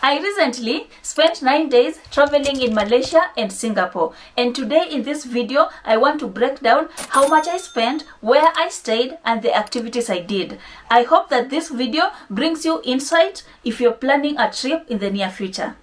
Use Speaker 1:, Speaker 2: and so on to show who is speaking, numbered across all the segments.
Speaker 1: I recently spent 9 days traveling in Malaysia and Singapore, and today in this video I want to break down how much I spent, where I stayed, and the activities I did. I hope that this video brings you insight if you're planning a trip in the near future.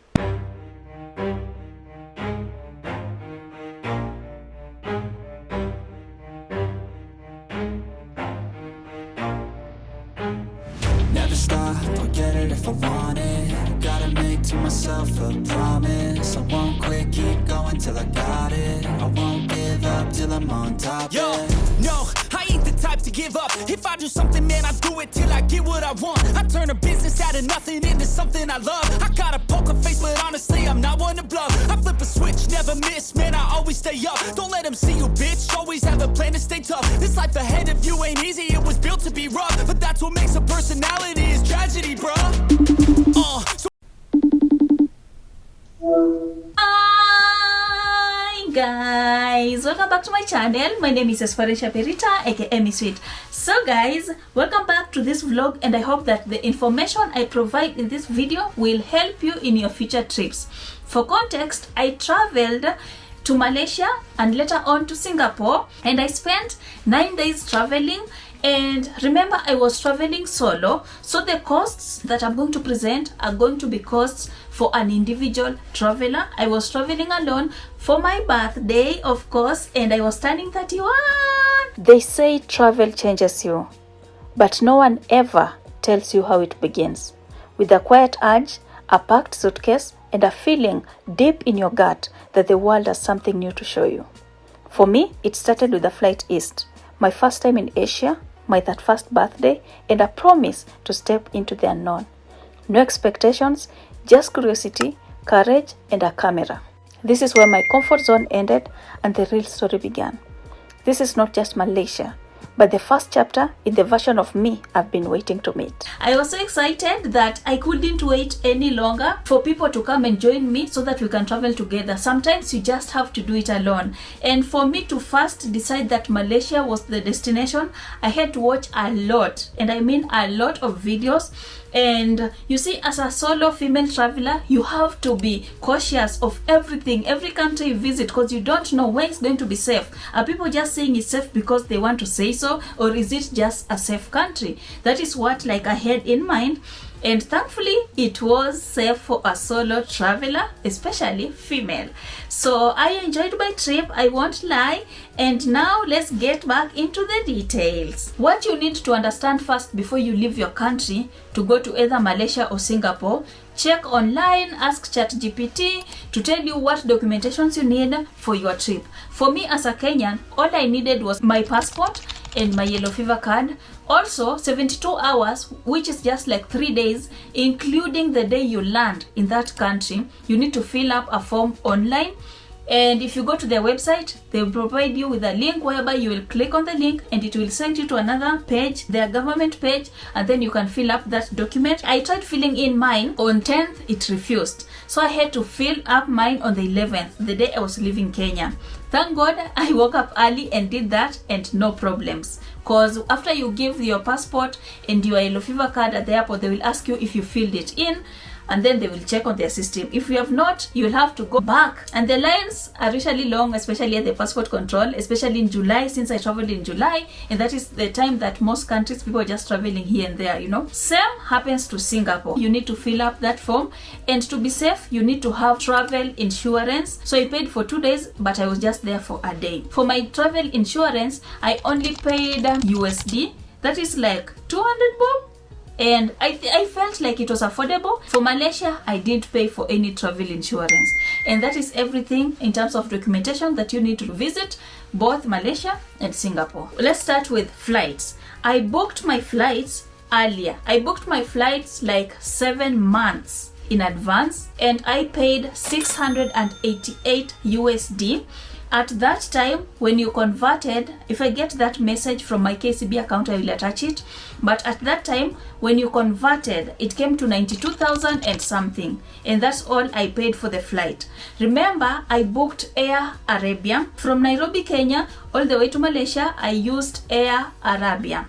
Speaker 2: Never stop, I'll get it if I want it. Gotta make to myself a promise. I won't quit, keep going till I got it. I won't give up till I'm on top.
Speaker 3: Yo, no, I ain't the type to give up. If I do something, man, I do it till I get what I want. I turn a business out of nothing into something I love. I got a poker face, but honestly, I'm not one to bluff. I flip a switch, never miss, man, I always stay up. Don't let them see you, bitch, always have a plan to stay tough. This life ahead of you ain't easy, it was built to be rough. But that's what makes a personality, is tragedy, bruh.
Speaker 1: Hi guys, welcome back to my channel. My name is Esperanza Perita, aka Miss WIT. So guys, welcome back to this vlog, and I hope that the information I provide in this video will help you in your future trips. For context, I traveled to Malaysia and later on to Singapore, and I spent 9 days traveling. And remember, I was traveling solo, so the costs that I'm going to present are going to be costs for an individual traveler. I was traveling alone for my birthday, of course, and I was turning 31. They say travel changes you, but no one ever tells you how it begins. With a quiet urge, a packed suitcase, and a feeling deep in your gut that the world has something new to show you. For me, it started with a flight east, my first time in Asia, my 31st birthday, and a promise to step into the unknown. No expectations, just curiosity, courage, and a camera. This is where my comfort zone ended and the real story began. This is not just Malaysia, but the first chapter in the version of me I've been waiting to meet. I was so excited that I couldn't wait any longer for people to come and join me so that we can travel together. Sometimes you just have to do it alone. And for me to first decide that Malaysia was the destination, I had to watch a lot, and I mean a lot of videos. And you see, as a solo female traveler, you have to be cautious of everything, every country you visit, because you don't know where it's going to be safe. Are people just saying it's safe because they want to say so, or is it just a safe country? That is what I had in mind. And thankfully, it was safe for a solo traveler, especially female. So I enjoyed my trip, I won't lie. And now let's get back into the details. What you need to understand first before you leave your country to go to either Malaysia or Singapore: check online, ask ChatGPT to tell you what documentations you need for your trip. For me as a Kenyan, all I needed was my passport and my yellow fever card. Also 72 hours, which is just like 3 days, including the day you land in that country. You need to fill up a form online, and if you go to their website, they will provide you with a link whereby you will click on the link and it will send you to another page, their government page, and then you can fill up that document. I tried filling in mine on 10th, it refused, so I had to fill up mine on the 11th, the day I was leaving Kenya. Thank God I woke up early and did that, and no problems. Because after you give your passport and your yellow fever card at the airport, they will ask you if you filled it in, and then they will check on their system. If you have not, you'll have to go back. And the lines are usually long, especially at the passport control, especially in July, since I traveled in July, and that is the time that most countries, people are just traveling here and there, you know. Same happens to Singapore. You need to fill up that form, and to be safe, you need to have travel insurance. So I paid for 2 days, but I was just there for a day. For my travel insurance, I only paid USD. That is like 200 bob. And I felt like it was affordable. For Malaysia, I didn't pay for any travel insurance. And that is everything in terms of documentation that you need to visit both Malaysia and Singapore. Let's start with flights. I booked my flights earlier. I booked my flights like 7 months in advance, and I paid 688 USD. At that time, when you converted, if I get that message from my KCB account, I will attach it. But at that time, when you converted, it came to 92,000 and something. And that's all I paid for the flight. Remember, I booked Air Arabia. From Nairobi, Kenya, all the way to Malaysia, I used Air Arabia.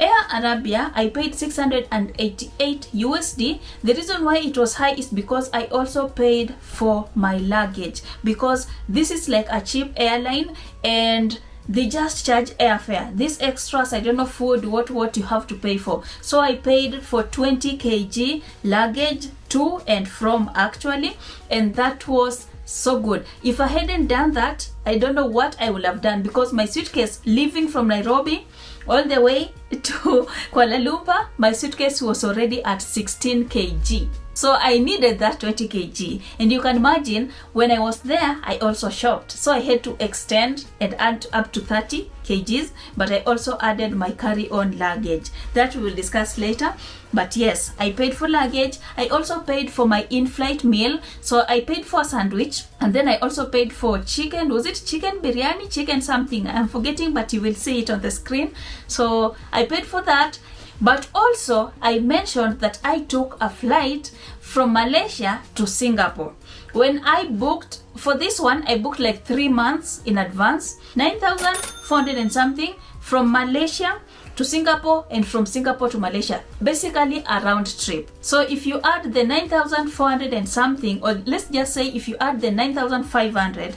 Speaker 1: Air Arabia, I paid 688 USD. The reason why it was high is because I also paid for my luggage, because this is like a cheap airline and they just charge airfare. These extras, I don't know, food, what you have to pay for. So I paid for 20 kg luggage to and from actually, and that was so good. If I hadn't done that, I don't know what I would have done, because my suitcase leaving from Nairobi all the way to Kuala Lumpur, my suitcase was already at 16 kg. So I needed that 20 kg. And you can imagine, when I was there, I also shopped. So I had to extend and add up to 30 kgs, but I also added my carry-on luggage. That we will discuss later. But yes, I paid for luggage. I also paid for my in-flight meal. So I paid for a sandwich, and then I also paid for chicken. Was it chicken biryani? Chicken something. I'm forgetting, but you will see it on the screen. So I paid for that. But also, I mentioned that I took a flight from Malaysia to Singapore. When I booked, for this one, I booked like 3 months in advance, 9,400 and something from Malaysia to Singapore, and from Singapore to Malaysia. Basically a round trip. So if you add the 9,400 and something, or let's just say if you add the 9,500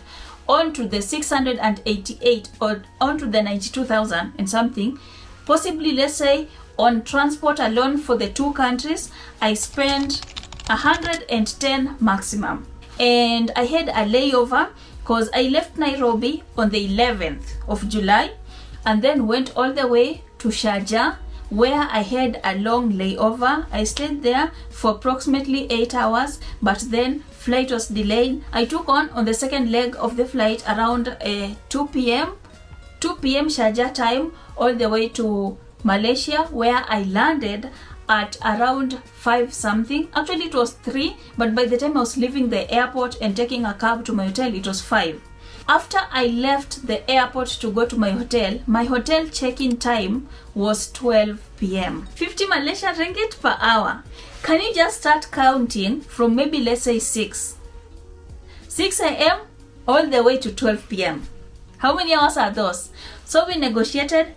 Speaker 1: onto the 688 or onto the 92,000 and something, possibly, let's say, on transport alone for the two countries, I spent 110 maximum. And I had a layover because I left Nairobi on the 11th of July and then went all the way to Sharjah, where I had a long layover. I stayed there for approximately 8 hours, but then flight was delayed. I took on the second leg of the flight around 2 p.m. Sharjah time, all the way to Malaysia, where I landed at around 5 something. Actually it was 3, but by the time I was leaving the airport and taking a cab to my hotel, it was 5. After I left the airport to go to my hotel check-in time was 12 p.m. 50 Malaysian ringgit per hour. Can you just start counting from maybe, let's say, 6 a.m. all the way to 12 p.m. How many hours are those? So we negotiated.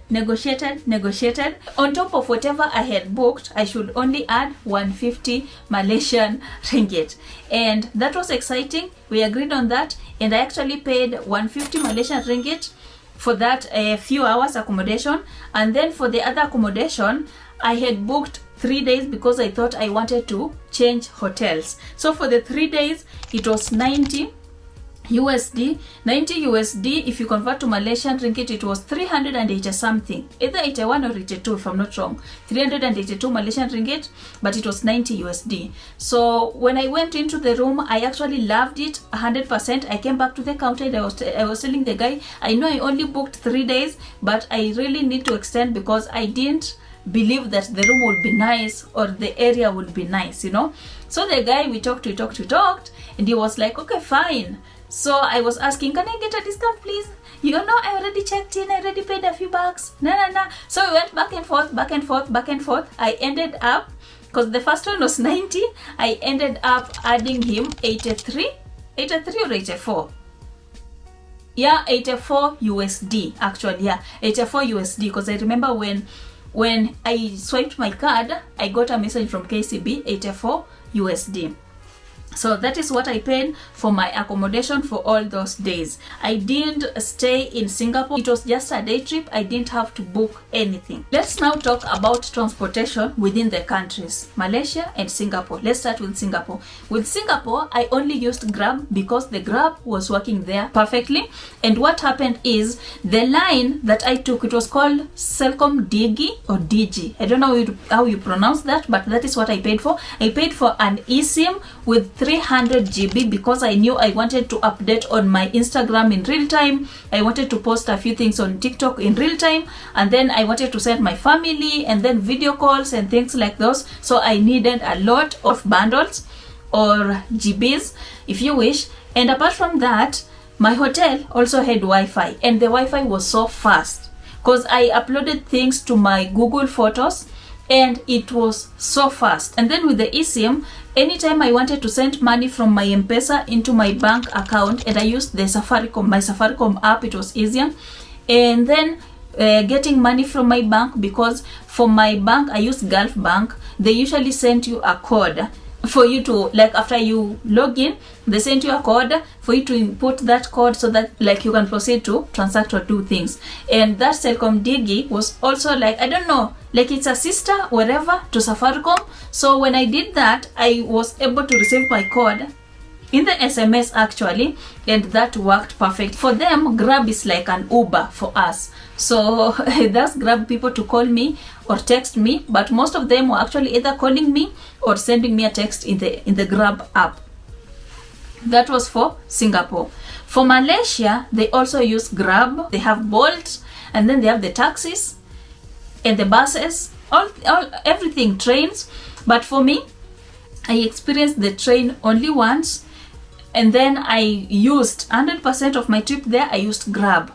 Speaker 1: On top of whatever I had booked, I should only add 150 Malaysian ringgit. And that was exciting. We agreed on that. And I actually paid 150 Malaysian ringgit for that few hours accommodation. And then for the other accommodation, I had booked 3 days because I thought I wanted to change hotels. So for the 3 days, it was 90 USD. If you convert to Malaysian ringgit, it was 380 something, either 81 or 82 if I'm not wrong. 382 Malaysian ringgit, but it was 90 USD. So when I went into the room, I actually loved it 100%. I came back to the counter and I was telling the guy, I know I only booked 3 days, but I really need to extend because I didn't believe that the room would be nice or the area would be nice, you know. So the guy, we talked, and he was like, okay, fine. So I was asking, can I get a discount, please? You know, I already checked in, I already paid a few bucks. No. So we went back and forth. I ended up, because the first one was 90, I ended up adding him 83 or 84. Yeah, 84 USD, actually, yeah, 84 USD, because I remember when I swiped my card, I got a message from KCB, 84 USD. So that is what I paid for my accommodation for all those days. I didn't stay in Singapore. It was just a day trip. I didn't have to book anything. Let's now talk about transportation within the countries, Malaysia and Singapore. Let's start with Singapore. With Singapore, I only used Grab because the Grab was working there perfectly. And what happened is the line that I took, it was called Celcom Digi or Digi. I don't know how you pronounce that, but that is what I paid for. I paid for an eSIM with 300 GB because I knew I wanted to update on my Instagram in real time. I wanted to post a few things on TikTok in real time, and then I wanted to send my family and then video calls and things like those. So I needed a lot of bundles or GBs if you wish. And apart from that, my hotel also had Wi-Fi, and the Wi-Fi was so fast because I uploaded things to my Google Photos and it was so fast. And then with the eSIM, anytime I wanted to send money from my M-Pesa into my bank account, and I used my Safaricom app, it was easier. And then getting money from my bank, because for my bank I use Gulf Bank. They usually send you a code for you to, like, after you log in, they send you a code for you to input that code so that like you can proceed to transact or do things. And that Celcom Digi was also like, I don't know, like it's a sister whatever to Safaricom. So when I did that, I was able to receive my code in the SMS actually, and that worked perfect. For them, Grab is like an Uber for us. So that's Grab people to call me or text me, but most of them were actually either calling me or sending me a text in the Grab app. That was for Singapore. For Malaysia, they also use Grab. They have Bolt, and then they have the taxis and the buses, all everything, trains. But for me, I experienced the train only once, and then I used 100% of my trip there. I used Grab.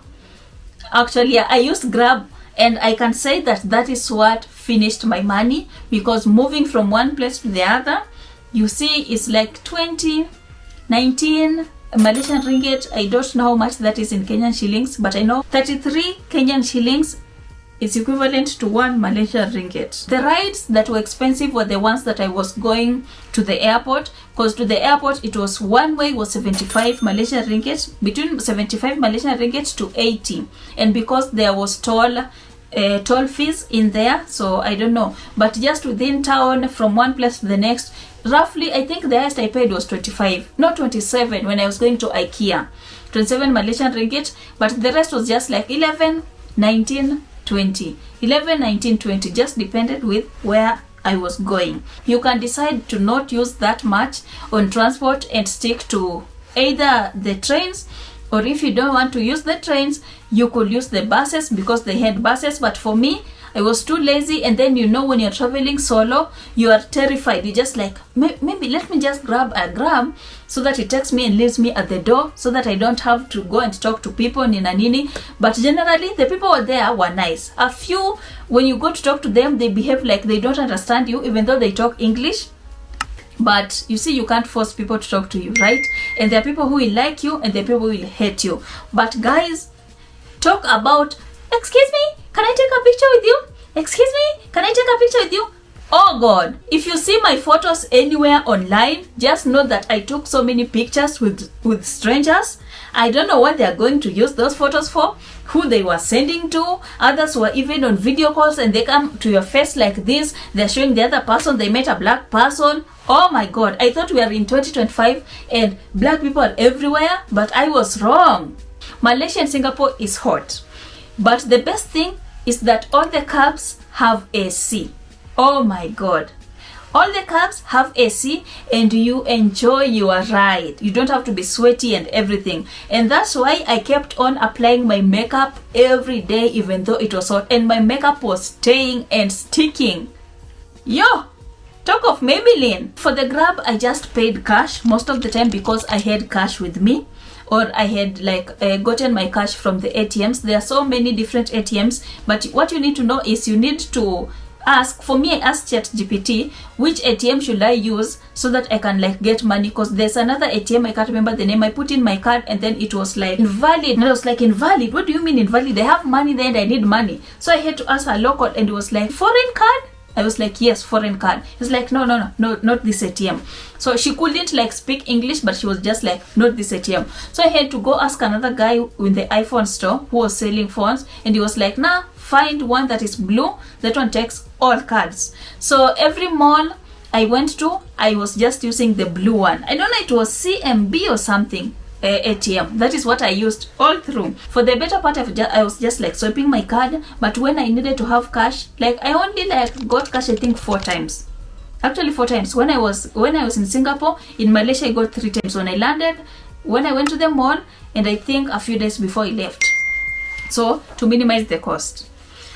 Speaker 1: Actually, I used Grab, and I can say that is what finished my money, because moving from one place to the other, you see, it's like 20, 19 Malaysian ringgit. I don't know how much that is in Kenyan shillings, but I know 33 Kenyan shillings is equivalent to 1 Malaysian ringgit. The rides that were expensive were the ones that I was going to the airport, because to the airport it was one way was 75 Malaysian ringgit, between 75 Malaysian ringgit to 80, and because there was toll fees in there, so I don't know, but just within town from one place to the next, roughly I think the highest I paid was 25, not 27 when I was going to IKEA, 27 Malaysian ringgit, but the rest was just like 11, 19, 20, 11, 19, 20, just depended with where I was going. You can decide to not use that much on transport and stick to either the trains, or if you don't want to use the trains, you could use the buses, because they had buses. But for me, I was too lazy, and then, you know, when you're traveling solo, you are terrified. You just like, maybe let me just grab a Grab so that it takes me and leaves me at the door, so that I don't have to go and talk to people nina nini. But generally the people there were nice. A few, when you go to talk to them, they behave like they don't understand you, even though they talk English. But you see, you can't force people to talk to you, right? And there are people who will like you, and there are people who will hate you. But guys, talk about, excuse me, can I take a picture with you? Excuse me, can I take a picture with you? Oh God, if you see my photos anywhere online, just know that I took so many pictures with strangers. I don't know what they are going to use those photos for, who they were sending to. Others were even on video calls, and they come to your face like this. They're showing the other person they met a black person. Oh my God, I thought we are in 2025 and black people are everywhere, but I was wrong. Malaysia and Singapore is hot, but the best thing is that all the cabs have AC. Oh my God, all the cabs have AC, and you enjoy your ride. You don't have to be sweaty and everything. And that's why I kept on applying my makeup every day, even though it was hot, and my makeup was staying and sticking. Yo, talk of Maybelline. For the Grab, I just paid cash most of the time, because I had cash with me, or I had like gotten my cash from the ATMs. There are so many different ATMs, but what you need to know is you need to ask. For me, I asked ChatGPT which ATM should I use so that I can like get money, because there's another ATM, I can't remember the name. I put in my card and then it was like invalid, and I was like, invalid? What do you mean invalid? I have money there and I need money. So I had to ask a local, and it was like, foreign card? I was like, yes, foreign card. He's like, no, not this ATM. So she couldn't like speak English, but she was just like, not this ATM. So I had to go ask another guy in the iPhone store who was selling phones, and he was like, nah, find one that is blue, that one takes all cards. So every mall I went to, I was just using the blue one. I don't know, it was CMB or something. ATM. That is what I used all through. For the better part of I was just like swiping my card, but when I needed to have cash, like I only like got cash I think 4 times. Actually 4 times. When I was in Singapore. In Malaysia I got 3 times when I landed, when I went to the mall, and I think a few days before I left. So to minimize the cost.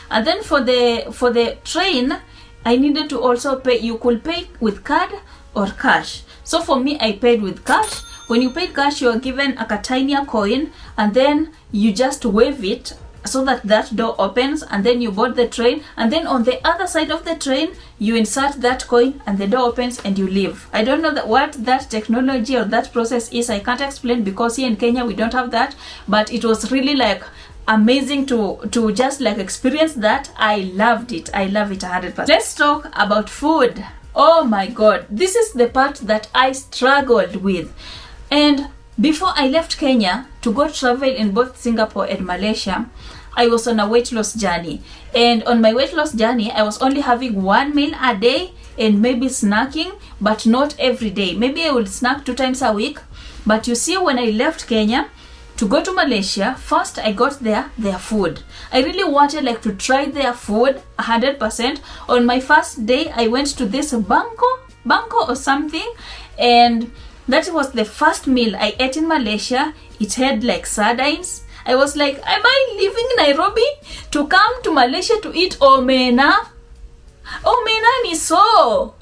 Speaker 1: And then for the train, I needed to also pay. You could pay with card or cash. So for me, I paid with cash. When you paid cash, you are given a tiny coin, and then you just wave it so that door opens, and then you board the train, and then on the other side of the train you insert that coin and the door opens and you leave. I don't know what that technology or that process is. I can't explain, because here in Kenya we don't have that, but it was really like amazing to just like experience that. I loved it. I love it 100%. Let's talk about food. Oh my god, this is the part that I struggled with. And before I left Kenya to go travel in both Singapore and Malaysia, I was on a weight loss journey. And on my weight loss journey, I was only having one meal a day and maybe snacking, but not every day. Maybe I would snack 2 times a week. But you see, when I left Kenya to go to Malaysia, first I got their food. I really wanted like to try their food 100%. On my first day, I went to this Bangko or something, and that was the first meal I ate in Malaysia. It had like sardines. I was like, am I leaving Nairobi to come to Malaysia to eat omena? Omena ni so.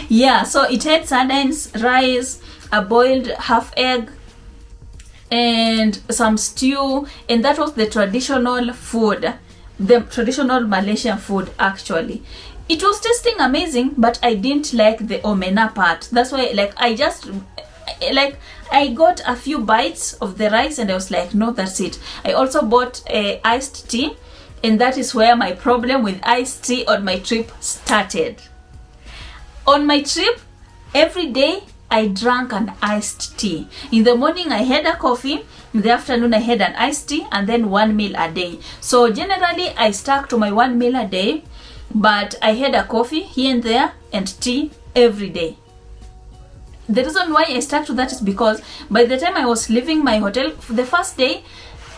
Speaker 1: Yeah, so it had sardines, rice, a boiled half egg, and some stew, and that was the traditional food, the traditional Malaysian food actually. It was tasting amazing, but I didn't like the omena part. That's why I got a few bites of the rice and I was like, no, that's it. I also bought a iced tea, and that is where my problem with iced tea on my trip started. On my trip, every day I drank an iced tea. In the morning I had a coffee, in the afternoon I had an iced tea, and then 1 meal a day. So generally I stuck to my 1 meal a day, but I had a coffee here and there and tea every day. The reason why I stuck to that is because by the time I was leaving my hotel, the first day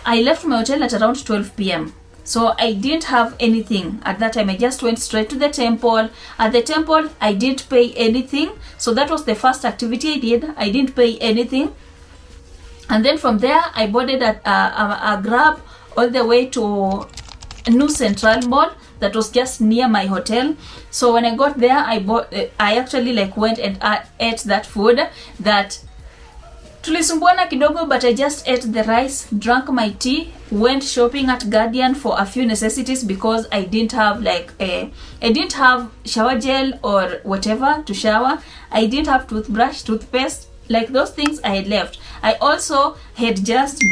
Speaker 1: I left my hotel at around 12 p.m. So I didn't have anything at that time. I just went straight to the temple. At the temple, I didn't pay anything. So that was the first activity I did. I didn't pay anything. And then from there, I boarded a Grab all the way to New Central Mall that was just near my hotel. So when I got there, I actually like went and ate that food that tulisumbuana kidogo, but I just ate the rice, drank my tea, went shopping at Guardian for a few necessities because I didn't have I didn't have shower gel or whatever to shower. I didn't have toothbrush, toothpaste, like those things I had left. I also had just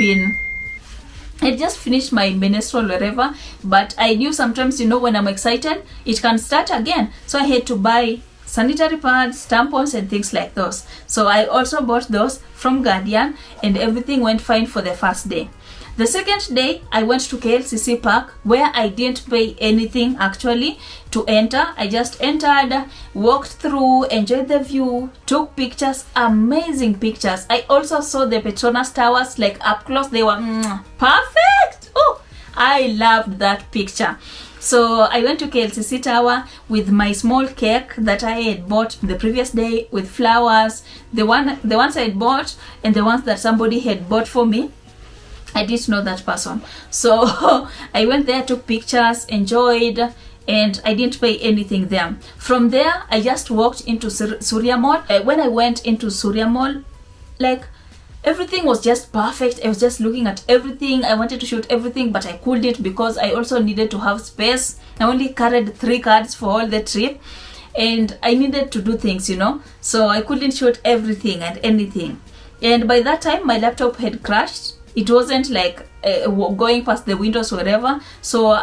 Speaker 1: finished my menstrual wherever, but I knew sometimes, when I'm excited, it can start again. So I had to buy sanitary pads, tampons, and things like those. So I also bought those from Guardian, and everything went fine for the first day. The second day, I went to KLCC Park, where I didn't pay anything actually to enter. I just entered, walked through, enjoyed the view, took pictures, amazing pictures. I also saw the Petronas Towers like up close. They were perfect. Oh, I loved that picture. So I went to KLCC Tower with my small cake that I had bought the previous day with flowers. The ones I had bought and the ones that somebody had bought for me. I didn't know that person. So I went there, took pictures, enjoyed, and I didn't pay anything there. From there, I just walked into Surya Mall. When I went into Surya Mall, like, everything was just perfect. I was just looking at everything. I wanted to shoot everything, but I couldn't because I also needed to have space. I only carried 3 cards for all the trip, and I needed to do things, So I couldn't shoot everything and anything. And by that time, my laptop had crashed. It wasn't like going past the windows or whatever. So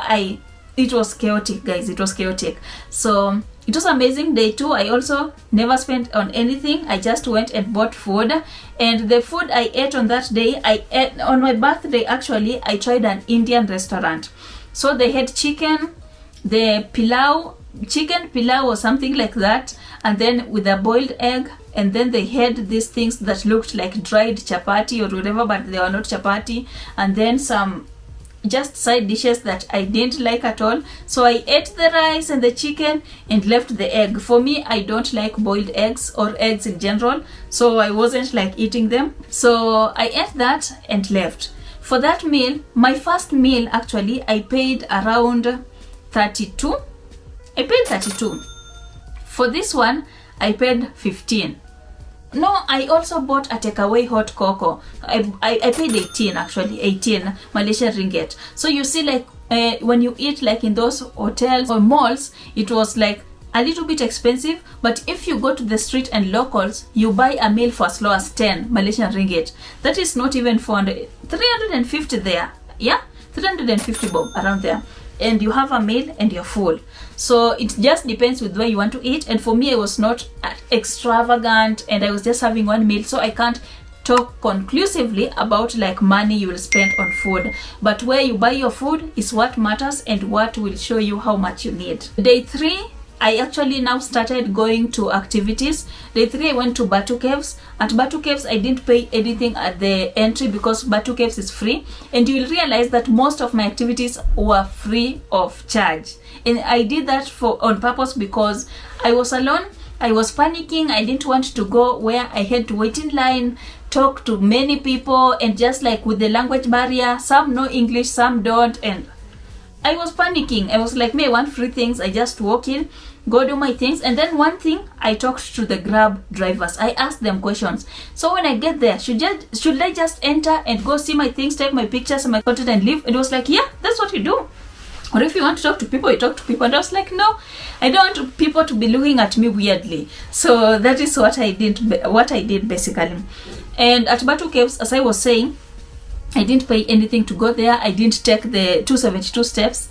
Speaker 1: it was chaotic, guys. It was chaotic. So it was amazing. Day 2, I also never spent on anything. I just went and bought food. And the food I ate on that day, I ate on my birthday actually, I tried an Indian restaurant. So they had chicken pilau or something like that, and then with a boiled egg, and then they had these things that looked like dried chapati or whatever, but they were not chapati, and then some just side dishes that I didn't like at all. So I ate the rice and the chicken and left the egg. For me, I don't like boiled eggs or eggs in general, so I wasn't like eating them. So I ate that and left. For that meal, my first meal actually, I paid around 32. I paid 32. For this one, I paid 15. No, I also bought a takeaway hot cocoa. I paid 18 actually, 18 Malaysian ringgit. So you see, like when you eat like in those hotels or malls, it was like a little bit expensive, but if you go to the street and locals, you buy a meal for as low as 10 Malaysian ringgit. That is not even 400, 350 there. Yeah, 350 bob around there. And you have a meal and you're full. So it just depends with where you want to eat. And for me, I was not extravagant and I was just having one meal, so I can't talk conclusively about like money you will spend on food, but where you buy your food is what matters and what will show you how much you need. Day 3, I actually now started going to activities. Day 3, I went to Batu Caves. At Batu Caves, I didn't pay anything at the entry because Batu Caves is free, and you will realize that most of my activities were free of charge, and I did that on purpose because I was alone. I was panicking. I didn't want to go where I had to wait in line, talk to many people, and just like with the language barrier, some know English, some don't, and I was panicking. I was like, I want free things. I just walk in, go do my things. And then one thing, I talked to the Grab drivers. I asked them questions. So when I get there, should I just enter and go see my things, take my pictures and my content and leave? And it was like, yeah, that's what you do. Or if you want to talk to people, you talk to people. And I was like, no, I don't want people to be looking at me weirdly. So that is what I did basically. And at Batu Caves, as I was saying, I didn't pay anything to go there. I didn't take the 272 steps.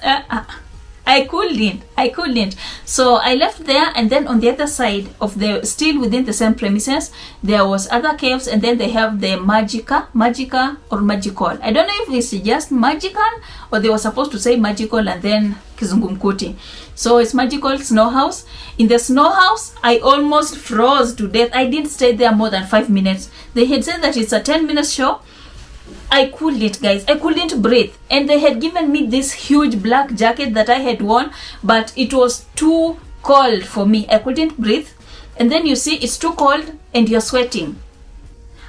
Speaker 1: I couldn't. So I left there, and then on the other side of still within the same premises, there was other caves, and then they have the magical. I don't know if it's just magical or they were supposed to say magical and then kizungumkuti. So it's magical snow house. In the snow house, I almost froze to death. I didn't stay there more than 5 minutes. They had said that it's a 10-minute show. I couldn't, guys. I couldn't breathe. And they had given me this huge black jacket that I had worn, but it was too cold for me. I couldn't breathe. And then you see, it's too cold and you're sweating.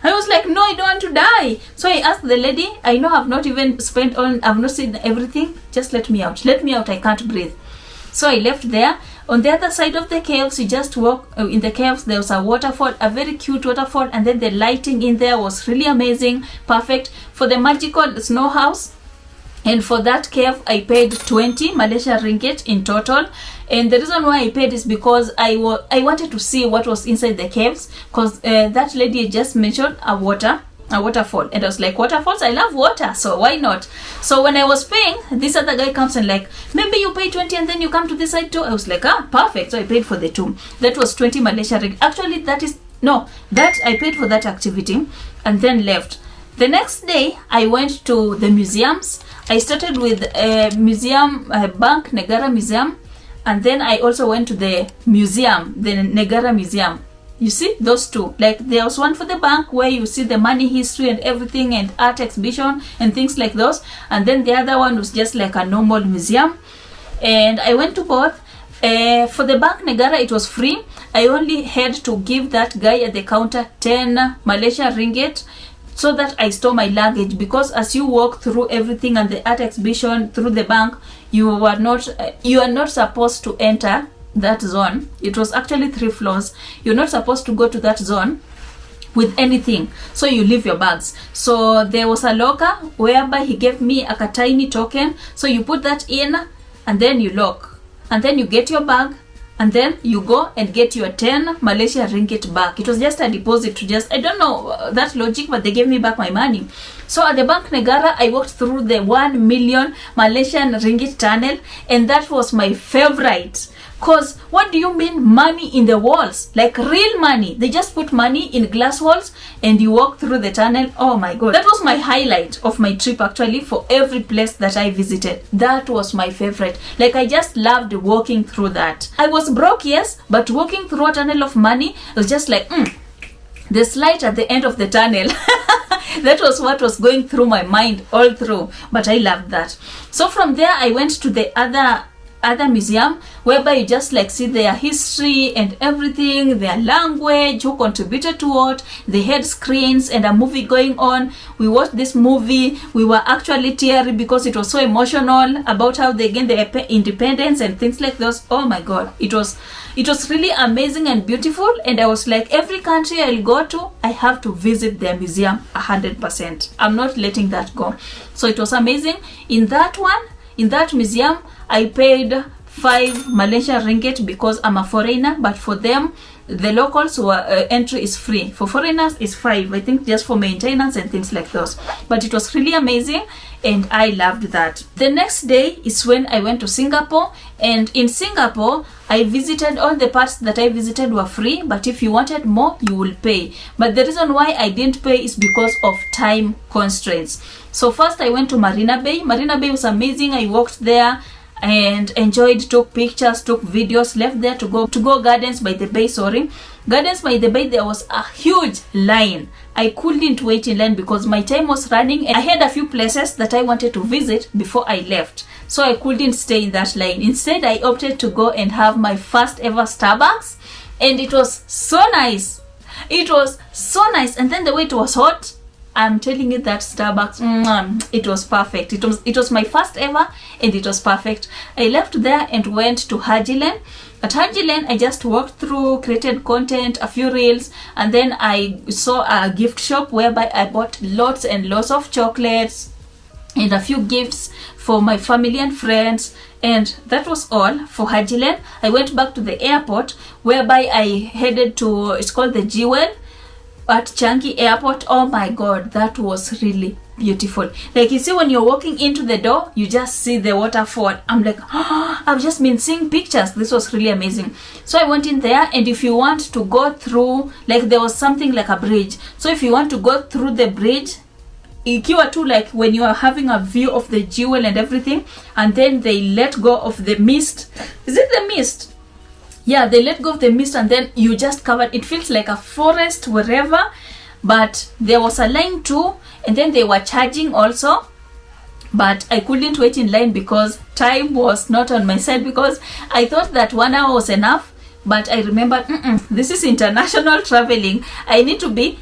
Speaker 1: I was like, no, I don't want to die. So I asked the lady, I know I've not even I've not seen everything. Just let me out. Let me out. I can't breathe. So I left there. On the other side of the caves, you just walk in the caves. There was a waterfall, a very cute waterfall, and then the lighting in there was really amazing, perfect for the magical snow house. And for that cave, I paid 20 Malaysia ringgit in total. And the reason why I paid is because I wanted to see what was inside the caves, because that lady just mentioned a waterfall, and I was like, waterfalls, I love water, so why not? So when I was paying, this other guy comes and like, maybe you pay 20 and then you come to this side too. I was like, perfect. So I paid for the 2. That was 20 Malaysia ringgit. Actually, that I paid for that activity and then left. The next day, I went to the museums. I started with museum, Bank Negara Museum, and then I also went to the museum, the Negara Museum. You see those two, like there was one for the bank where you see the money history and everything and art exhibition and things like those, and then the other one was just like a normal museum. And I went to both. For the Bank Negara, it was free. I only had to give that guy at the counter 10 Malaysia ringgit so that I store my luggage, because as you walk through everything and the art exhibition through the bank, you are not supposed to enter that zone. It was actually 3 floors. You're not supposed to go to that zone with anything, so you leave your bags. So there was a locker whereby he gave me a tiny token, so you put that in and then you lock, and then you get your bag, and then you go and get your 10 Malaysia ringgit back. It was just a deposit to I don't know that logic, but they gave me back my money. So at the Bank Negara, I walked through the 1 million Malaysian ringgit tunnel, and that was my favorite. Cause what do you mean money in the walls? Like real money. They just put money in glass walls and you walk through the tunnel. Oh my god. That was my highlight of my trip actually, for every place that I visited. That was my favorite. Like I just loved walking through that. I was broke, yes, but walking through a tunnel of money was just like, there's light at the end of the tunnel. That was what was going through my mind all through. But I loved that. So from there, I went to the other museum whereby you just like see their history and everything, their language, who contributed to what. They had screens and a movie going on. We watched this movie. We were actually teary because it was so emotional about how they gained their independence and things like those. Oh my god, it was really amazing and beautiful. And I was like, every country I'll go to, I have to visit their museum 100%. I'm not letting that go. So it was amazing. In that museum, I paid 5 Malaysian ringgit because I'm a foreigner, but for them, the locals were entry is free. For foreigners is 5, I think, just for maintenance and things like those. But it was really amazing and I loved that. The next day is when I went to Singapore, and in Singapore I visited all the parts that I visited were free, but if you wanted more you will pay. But the reason why I didn't pay is because of time constraints. So first I went to Marina Bay. Marina Bay was amazing. I walked there and enjoyed, took pictures, took videos, left there to go Gardens by the Bay. Gardens by the Bay, there was a huge line. I couldn't wait in line because my time was running and I had a few places that I wanted to visit before I left, so I couldn't stay in that line. Instead, I opted to go and have my first ever Starbucks, and it was so nice. It was so nice. And then the way it was hot, I'm telling you that Starbucks, it was perfect. It was my first ever and it was perfect. I left there and went to Haji Lane. At Haji Lane, I just walked through, created content, a few reels, and then I saw a gift shop whereby I bought lots and lots of chocolates and a few gifts for my family and friends, and that was all for Haji Lane. I went back to the airport whereby I headed to, it's called the Jewel at Changi Airport. Oh my god, that was really beautiful. Like, you see, when you're walking into the door, you just see the waterfall. I'm like, oh, I've just been seeing pictures. This was really amazing. So I went in there, and if you want to go through, like, there was something like a bridge. So if you want to go through the bridge, ikiwa tu, like when you are having a view of the Jewel and everything, and then they let go of the mist. Is it the mist? Yeah, they let go of the mist and then you just covered. It feels like a forest wherever, but there was a line too, and then they were charging also, but I couldn't wait in line because time was not on my side, because I thought that 1 hour was enough, but I remembered, this is international traveling. I need to be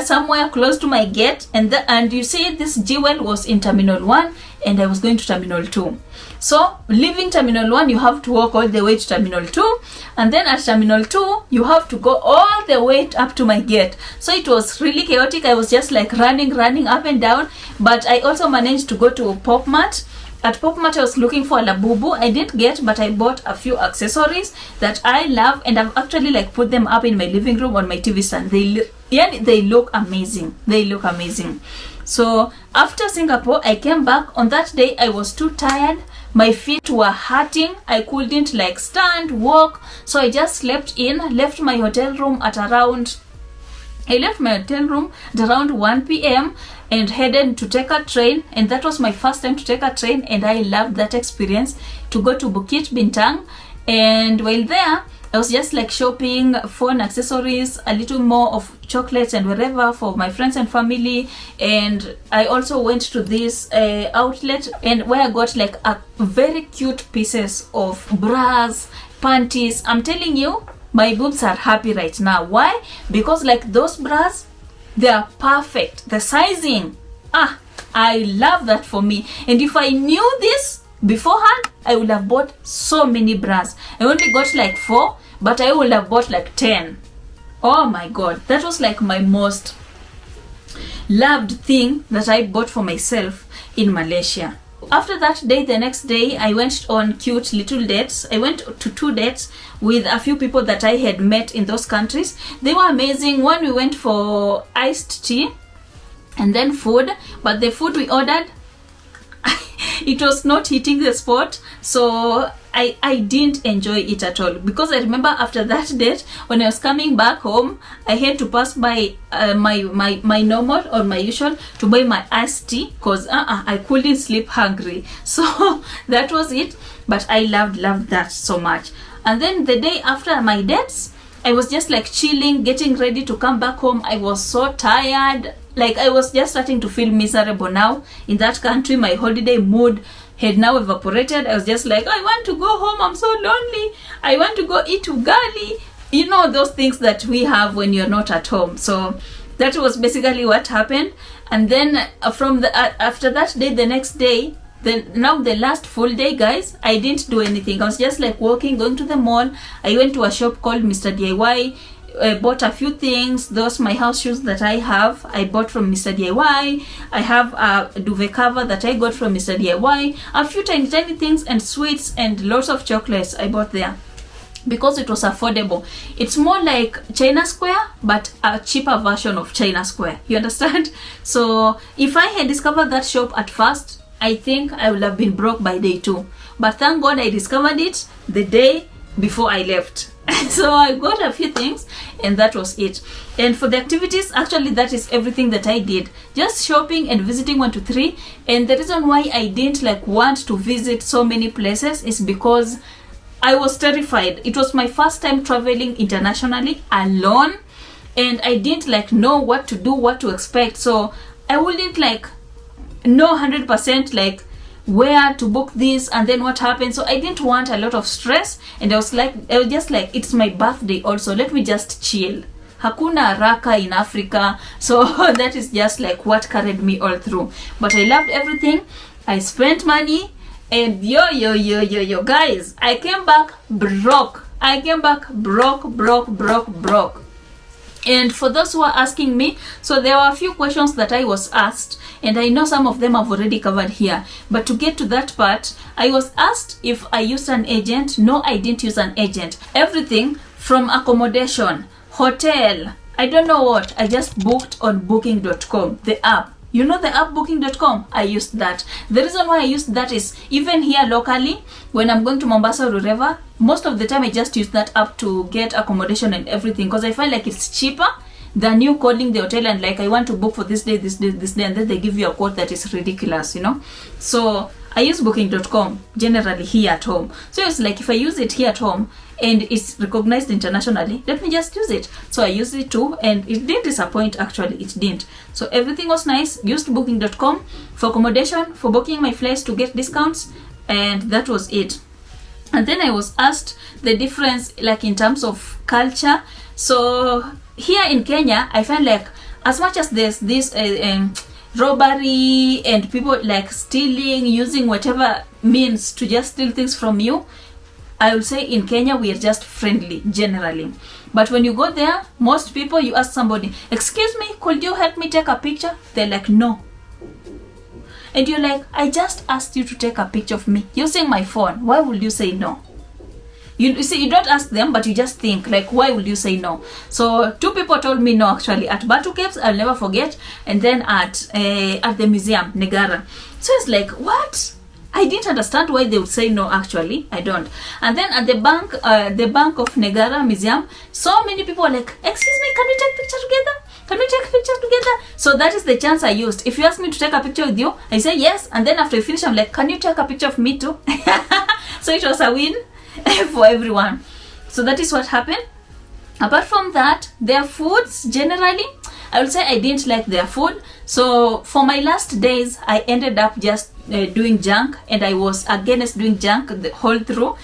Speaker 1: somewhere close to my gate, and you see, this Jewel was in Terminal 1 and I was going to Terminal 2. So leaving Terminal 1, you have to walk all the way to Terminal 2, and then at Terminal 2 you have to go all the way up to my gate. So it was really chaotic. I was just like running up and down, but I also managed to go to Pop Mart. At Pop Mart, I was looking for a labubu. I didn't get, but I bought a few accessories that I love, and I've actually like put them up in my living room on my TV stand. They look amazing. They look amazing. So after Singapore, I came back. On that day, I was too tired. My feet were hurting. I couldn't like stand, walk. So I just slept in, left my hotel room at around 1 p.m. and headed to take a train, and that was my first time to take a train, and I loved that experience, to go to Bukit Bintang. And while there, I was just like shopping phone accessories, a little more of chocolates and whatever for my friends and family. And I also went to this outlet, and where I got like a very cute pieces of bras, panties. I'm telling you, my boobs are happy right now. Why? Because like those bras, they are perfect. The sizing, I love that for me. And if I knew this beforehand, I would have bought so many bras. I only got like 4, but I would have bought like 10. Oh my god, that was like my most loved thing that I bought for myself in Malaysia. After that day, the next day, I went on cute little dates. I went to 2 dates with a few people that I had met in those countries. They were amazing. One, we went for iced tea and then food, but the food we ordered, it was not hitting the spot, so I didn't enjoy it at all. Because I remember after that date, when I was coming back home, I had to pass by my normal or my usual to buy my iced tea, because I couldn't sleep hungry. So that was it. But I loved that so much. And then the day after my dates, I was just like chilling, getting ready to come back home. I was so tired. Like, I was just starting to feel miserable now in that country. My holiday mood had now evaporated. I was just like, I want to go home. I'm so lonely. I want to go eat ugali. You know, those things that we have when you're not at home. So that was basically what happened. And then from after that day, the next day, now the last full day, guys, I didn't do anything. I was just like walking, going to the mall. I went to a shop called Mr. DIY. bought a few things. Those my house shoes that I have, I bought from Mr. DIY. I have a duvet cover that I got from Mr. DIY. A few tiny things and sweets and lots of chocolates I bought there because it was affordable. It's more like China Square, but a cheaper version of China Square. You understand? So if I had discovered that shop at first, I think I would have been broke by day 2. But thank God I discovered it the day before I left. So I got a few things and that was it. And for the activities, actually that is everything that I did. Just shopping and visiting 1 to 3. And the reason why I didn't want to visit so many places is because I was terrified. It was my first time traveling internationally alone, and I didn't know what to do, what to expect. So I wouldn't know 100% where to book this and then what happened. So I didn't want a lot of stress, and I was just it's my birthday also, let me just chill. Hakuna haraka in Africa. So that is just what carried me all through. But I loved everything. I spent money, and yo guys, I came back broke. Broke. And for those who are asking me, so there were a few questions that I was asked, and I know some of them I've already covered here. But to get to that part, I was asked if I used an agent. No, I didn't use an agent. Everything from accommodation, hotel, I don't know what, I just booked on booking.com, the app. You know the app booking.com? I used that. The reason why I used that is even here locally, when I'm going to Mombasa or wherever, most of the time I just use that app to get accommodation and everything, because I find it's cheaper than you calling the hotel and I want to book for this day, and then they give you a quote that is ridiculous, So I use booking.com generally here at home. So it's if I use it here at home and it's recognized internationally, let me just use it. So I used it too, and it didn't disappoint. Actually, it didn't. So everything was nice. Used booking.com for accommodation, for booking my flights to get discounts, and that was it. And then I was asked the difference in terms of culture. So here in Kenya, I find as much as there's this robbery and people stealing, using whatever means to just steal things from you, I would say in Kenya we are just friendly generally. But when you go there, most people, you ask somebody, excuse me, could you help me take a picture? They're no. And you're I just asked you to take a picture of me using my phone. Why would you say no? You see, you don't ask them, but you just think why would you say no? So 2 people told me no, actually, at Batu Caves, I'll never forget, and then at the museum Negara. So it's what? I didn't understand why they would say no. Actually, I don't. And then at the bank of Negara Museum, so many people were excuse me, can we take picture together? Can we take pictures together? So that is the chance I used. If you ask me to take a picture with you, I say yes, and then after you finish, I'm can you take a picture of me too? So it was a win for everyone. So that is what happened. Apart from that, their foods generally, I would say I didn't like their food. So for my last days, I ended up just doing junk, and I was against doing junk the whole through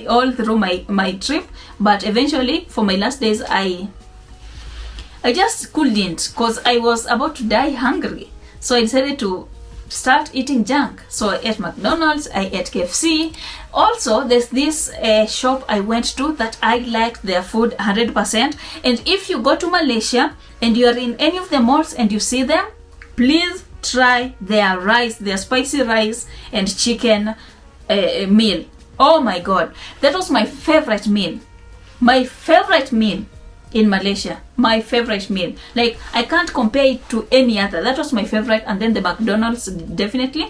Speaker 1: all through my trip. But eventually, for my last days, I just couldn't, because I was about to die hungry. So I decided to start eating junk. So I ate McDonald's, I ate KFC. Also, there's this shop I went to that I liked their food 100%. And if you go to Malaysia and you are in any of the malls and you see them, please try their rice, their spicy rice and chicken meal. Oh my God, that was my favorite meal. My favorite meal in Malaysia. My favorite meal. I can't compare it to any other. That was my favorite. And then the McDonald's, definitely.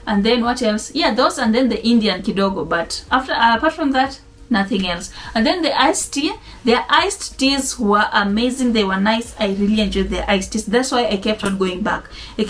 Speaker 1: And then what else? Yeah, those, and then the Indian kidogo. But apart from that, nothing else. And then the iced tea. Their iced teas were amazing. They were nice. I really enjoyed their iced teas. That's why I kept on going back. I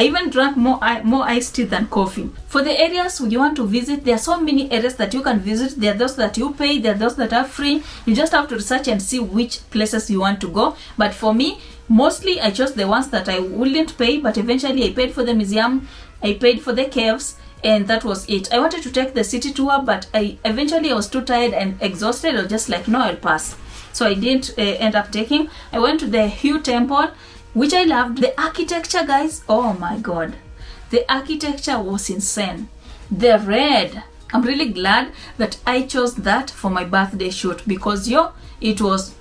Speaker 1: even drank more iced tea than coffee. For the areas you want to visit, there are so many areas that you can visit. There are those that you pay. There are those that are free. You just have to research and see which places you want to go. But for me, mostly I chose the ones that I wouldn't pay. But eventually I paid for the museum. I paid for the caves. And that was it. I wanted to take the city tour, but I was too tired and exhausted. I was just no, I'll pass. So I didn't end up taking. I went to the Hugh Temple, which I loved. The architecture, guys, oh my God. The architecture was insane. The red. I'm really glad that I chose that for my birthday shoot, because it was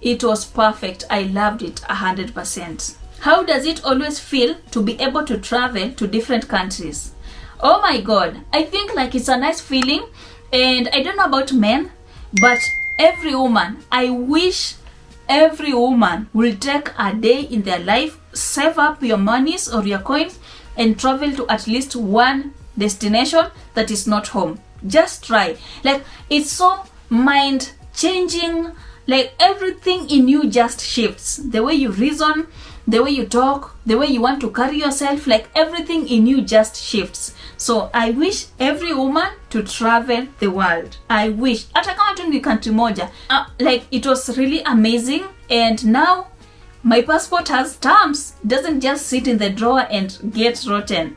Speaker 1: it was perfect. I loved it 100%. How does it always feel to be able to travel to different countries? Oh my god, I think like it's a nice feeling. And I don't know about men, but every woman, I wish every woman will take a day in their life, save up your monies or your coins, and travel to at least one destination that is not home. Just try. Like, it's so mind changing. Like, everything in you just shifts. The way you reason, the way you talk, the way you want to carry yourself, like everything in you just shifts. So I wish every woman to travel the world. I wish. Hata kama tu ni country moja. Like, it was really amazing. And now my passport has stamps. It doesn't just sit in the drawer and get rotten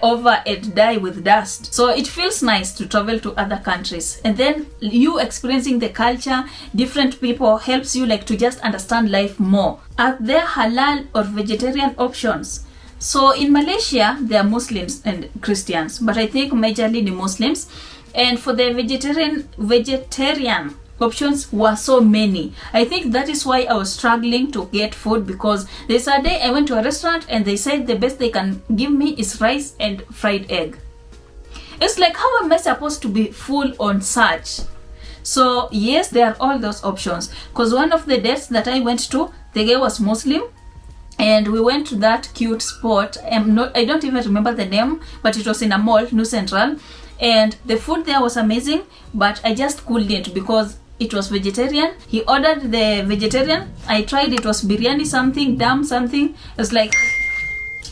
Speaker 1: over and die with dust. So it feels nice to travel to other countries, and then you experiencing the culture, different people, helps you like to just understand life more. Are there halal or vegetarian options? So in Malaysia there are Muslims and Christians, but I think majorly the Muslims. And for the vegetarian options were so many. I think that is why I was struggling to get food, because there's a day I went to a restaurant and they said the best they can give me is rice and fried egg. It's like, how am I supposed to be full on such? So yes, there are all those options, because one of the dates that I went to, the guy was Muslim, and we went to that cute spot. I don't even remember the name, but it was in a mall, New Central, and the food there was amazing, but I just couldn't because it was vegetarian. He ordered the vegetarian. I tried, it was biryani something, dum something. It was like,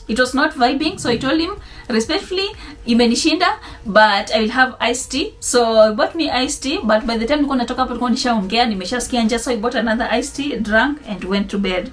Speaker 1: it was not vibing. So I told him respectfully, imenishinda, but I will have iced tea. So he bought me iced tea, but by the time nilikuwa natoka hapo nilikuwa nishaongea, nimeshasikia njaa, so I bought another iced tea, drank and went to bed.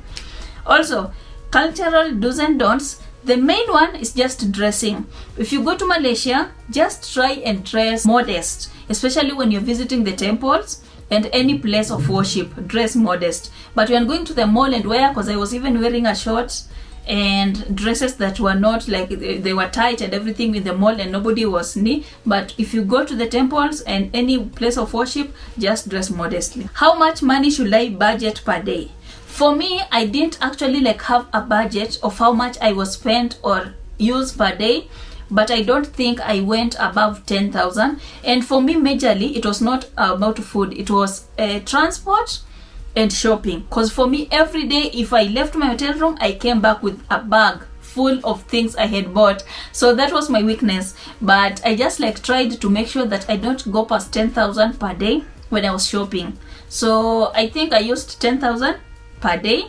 Speaker 1: Also, cultural do's and don'ts. The main one is just dressing. If you go to Malaysia, just try and dress modest, especially when you're visiting the temples and any place of worship. Dress modest. But when going to the mall and wear, because I was even wearing a short and dresses that were not like, they were tight and everything in the mall and nobody was near. But if you go to the temples and any place of worship, just dress modestly. How much money should I budget per day? For me, I didn't actually like have a budget of how much I was spent or use per day, but I don't think I went above 10,000. And for me, majorly, it was not about food. It was transport and shopping. Because for me, every day, if I left my hotel room, I came back with a bag full of things I had bought. So that was my weakness. But I just like tried to make sure that I don't go past 10,000 per day when I was shopping. So I think I used 10,000 per day.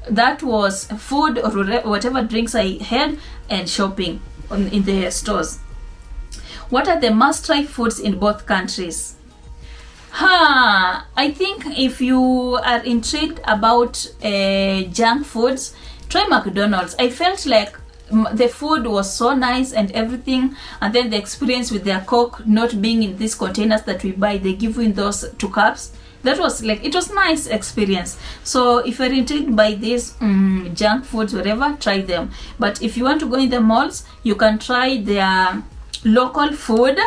Speaker 1: That was food or whatever drinks I had and shopping in the stores. What are the must-try foods in both countries? I think if you are intrigued about junk foods, try McDonald's. I felt like the food was so nice and everything, and then the experience with their Coke not being in these containers that we buy, they give you in those 2 cups. That was like, it was nice experience. So if you're intrigued by these junk foods, whatever, try them. But if you want to go in the malls, you can try their local food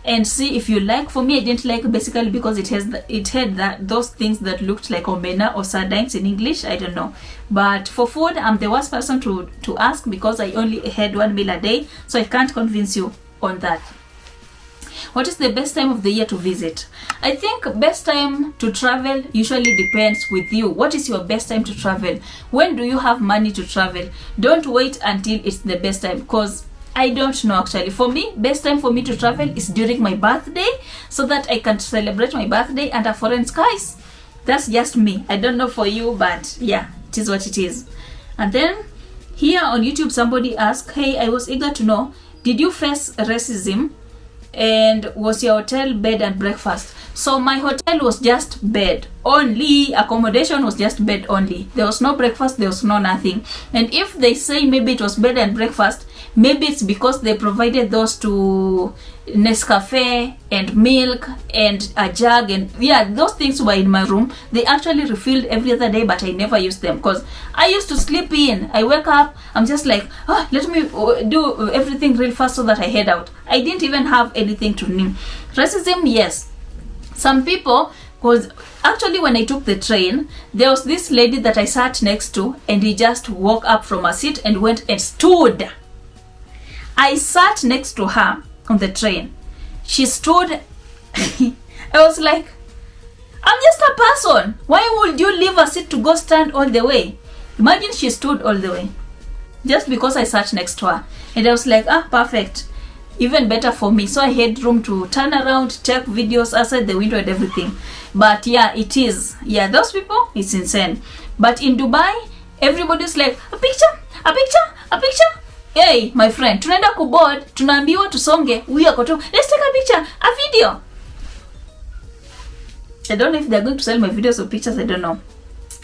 Speaker 1: and see if you like. For me, I didn't like basically because it had those things that looked like omena or sardines in English. I don't know. But for food, I'm the worst person to ask because I only had 1 meal a day, so I can't convince you on that. What is the best time of the year to visit? I think best time to travel usually depends with you. What is your best time to travel? When do you have money to travel? Don't wait until it's the best time, because I don't know actually. For me, best time for me to travel is during my birthday, so that I can celebrate my birthday under foreign skies. That's just me. I don't know for you, but yeah, it is what it is. And then here on YouTube, somebody asked, hey, I was eager to know, did you face racism? And was your hotel bed and breakfast? So my hotel was just bed only, accommodation was just bed only. There was no breakfast, there was no nothing. And if they say maybe it was bed and breakfast, maybe it's because they provided those to Nescafe and milk and a jug, and yeah, those things were in my room. They actually refilled every other day, but I never used them because I used to sleep in. I wake up, I'm just like, let me do everything real fast so that I head out. I didn't even have anything to name. Racism, yes. Some people Because actually when I took the train, there was this lady that I sat next to, and he just woke up from her seat and went and stood. I sat next to her on the train. She stood. I was like, I'm just a person. Why would you leave a seat to go stand all the way? Imagine she stood all the way. Just because I sat next to her. And I was like, perfect. Even better for me. So I had room to turn around, take videos outside the window and everything. But yeah, it is. Yeah, those people, it's insane. But in Dubai, everybody's like, a picture, a picture, a picture. Hey, my friend, tunaenda kuboard, tunaambiwa tusonge, let's take a picture, a video. I don't know if they're going to sell my videos or pictures, I don't know.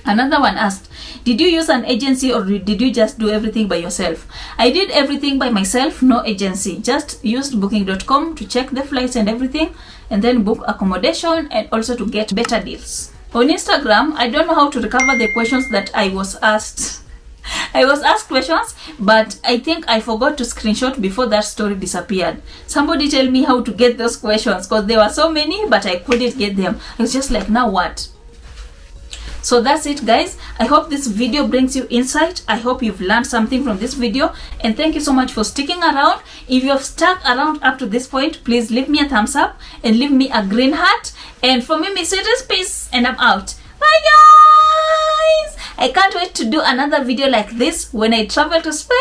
Speaker 1: Another one asked, did you use an agency or did you just do everything by yourself? I did everything by myself, no agency. Just used booking.com to check the flights and everything, and then book accommodation and also to get better deals. On Instagram, I don't know how to recover the questions that I was asked. I was asked questions, but I think I forgot to screenshot before that story disappeared. Somebody tell me how to get those questions, because there were so many, but I couldn't get them. I was just like, now what? So that's it, guys. I hope this video brings you insight. I hope you've learned something from this video, and thank you so much for sticking around. If you have stuck around up to this point, please leave me a thumbs up and leave me a green heart. And for me, Miss Sweetest, peace, and I'm out. Bye, guys. I can't wait to do another video like this when I travel to Spain.